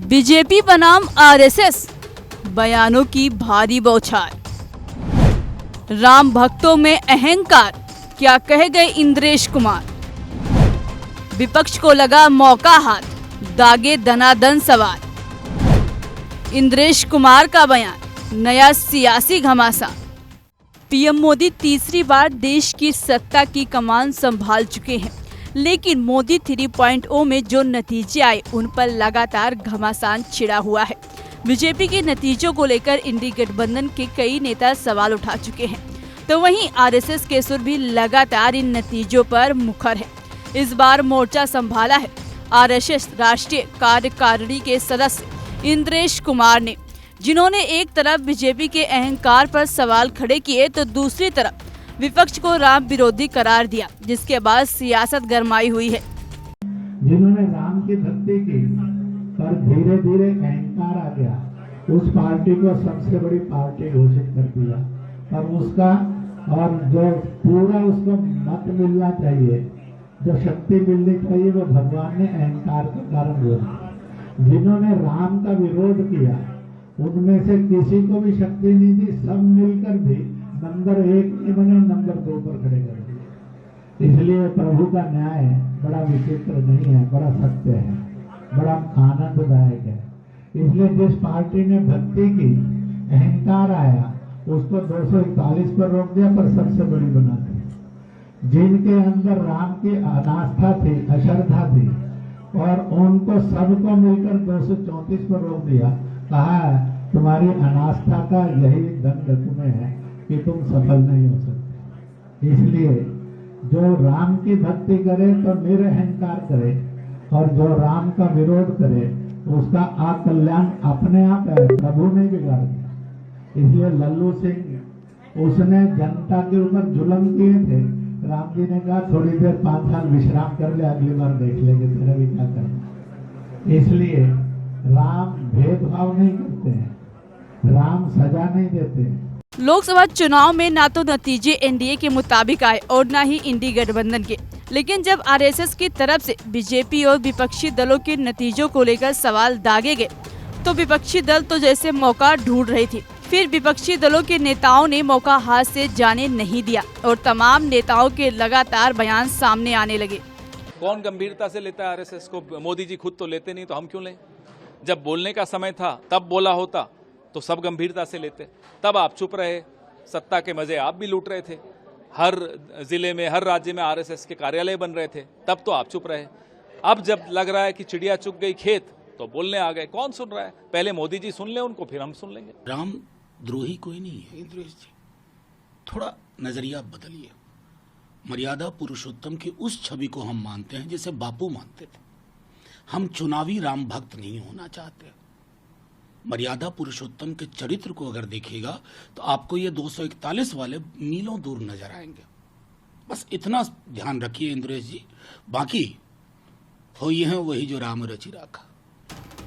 BJP बनाम RSS, बयानों की भारी बौछार। राम भक्तों में अहंकार, क्या कह गए इंद्रेश कुमार। विपक्ष को लगा मौका हाथ, दागे दनादन सवार। इंद्रेश कुमार का बयान, नया सियासी घमासान। पीएम मोदी तीसरी बार देश की सत्ता की कमान संभाल चुके हैं, लेकिन मोदी 3.0 में जो नतीजे आए उन पर लगातार घमासान छिड़ा हुआ है। बीजेपी के नतीजों को लेकर इंडी गठबंधन के कई नेता सवाल उठा चुके हैं, तो वहीं आरएसएस के सुर भी लगातार इन नतीजों पर मुखर है। इस बार मोर्चा संभाला है आरएसएस राष्ट्रीय कार्यकारिणी के सदस्य इंद्रेश कुमार ने, जिन्होंने एक तरफ बीजेपी के अहंकार पर सवाल खड़े किए तो दूसरी तरफ विपक्ष को राम विरोधी करार दिया, जिसके बाद सियासत गरमाई हुई है। जिन्होंने राम की भक्ति की पर धीरे धीरे अहंकार आ गया, उस पार्टी को सबसे बड़ी पार्टी घोषित कर दिया। पर उसका और जो पूरा उसको मत मिलना चाहिए, जो शक्ति मिलनी चाहिए, वो भगवान ने अहंकार के कारण बोला। जिन्होंने राम का विरोध किया उनमें से किसी को भी शक्ति नहीं दी, सब मिलकर भी नंबर 1 नहीं बने, नंबर 2 पर खड़े कर दिए। इसलिए प्रभु का न्याय बड़ा विचित्र नहीं है, बड़ा सत्य है, बड़ा आनंददायक है। इसलिए जिस पार्टी ने भक्ति की, अहंकार आया, उसको 241 पर रोक दिया, पर सबसे बड़ी बना दी। जिनके अंदर राम की अनास्था थी, अश्रद्धा थी, और उनको सबको मिलकर 234 पर रोक दिया। कहा तुम्हारी अनास्था का यही दंड तुम्हें है कि तुम सफल नहीं हो सकते। इसलिए जो राम की भक्ति करे तो निरअहंकार करे, और जो राम का विरोध करे उसका अकल्याण अपने आप है, प्रभु नहीं बिगाड़ दिया। इसलिए लल्लू सिंह, उसने जनता के ऊपर जुल्म किए थे। राम जी ने कहा थोड़ी देर 5 साल विश्राम कर ले, अगली बार देख लेंगे तेरा भी क्या करना। इसलिए राम भेदभाव नहीं करते हैं, राम सजा नहीं देते। लोकसभा चुनाव में ना तो नतीजे एनडीए के मुताबिक आए और ना ही इंडी गठबंधन के, लेकिन जब आरएसएस की तरफ से बीजेपी और विपक्षी दलों के नतीजों को लेकर सवाल दागे गए, तो विपक्षी दल तो जैसे मौका ढूंढ रही थी। फिर विपक्षी दलों के नेताओं ने मौका हाथ से जाने नहीं दिया और तमाम नेताओं के लगातार बयान सामने आने लगे। कौन गंभीरता से लेता है आरएसएस को? मोदी जी खुद तो लेते नहीं, तो हम क्यों लें? जब बोलने का समय था तब बोला होता तो सब गंभीरता से लेते। तब आप चुप रहे, सत्ता के मजे आप भी लूट रहे थे। हर जिले में, हर राज्य में आरएसएस के कार्यालय बन रहे थे, तब तो आप चुप रहे। अब जब लग रहा है कि चिड़िया चुग गई खेत, तो बोलने आ गए। कौन सुन रहा है? पहले मोदी जी सुन ले उनको, फिर हम सुन लेंगे। राम द्रोही कोई नहीं है इंद्रेश जी, थोड़ा नजरिया बदलिए। मर्यादा पुरुषोत्तम की उस छवि को हम मानते हैं जिसे बापू मानते थे। हम चुनावी राम भक्त नहीं होना चाहते। मर्यादा पुरुषोत्तम के चरित्र को अगर देखिएगा तो आपको ये 241 वाले मीलों दूर नजर आएंगे। बस इतना ध्यान रखिए इंद्रेश जी, बाकी हो ये है वही जो राम रचि राखा।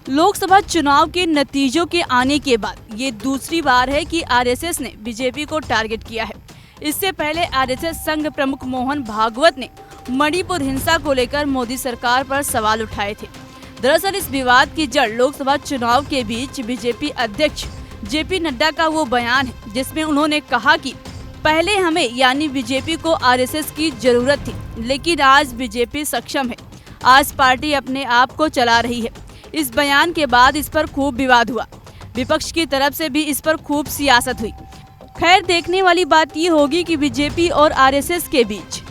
लोकसभा चुनाव के नतीजों के आने के बाद ये दूसरी बार है कि आरएसएस ने बीजेपी को टारगेट किया है। इससे पहले आरएसएस संघ प्रमुख मोहन भागवत ने मणिपुर हिंसा को लेकर मोदी सरकार पर सवाल उठाए थे। दरअसल इस विवाद की जड़ लोकसभा चुनाव के बीच बीजेपी अध्यक्ष जेपी नड्डा का वो बयान है, जिसमें उन्होंने कहा कि पहले हमें यानी बीजेपी को आरएसएस की जरूरत थी, लेकिन आज बीजेपी सक्षम है, आज पार्टी अपने आप को चला रही है। इस बयान के बाद इस पर खूब विवाद हुआ। विपक्ष की तरफ से भी इस पर खूब सियासत हुई। खैर, देखने वाली बात ये होगी कि बीजेपी और आरएसएस के बीच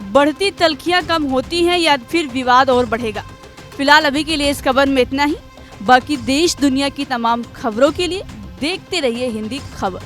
बढ़ती तल्खियां कम होती हैं या फिर विवाद और बढ़ेगा। फिलहाल अभी के लिए इस खबर में इतना ही। बाकी देश दुनिया की तमाम खबरों के लिए देखते रहिए हिंदी खबर।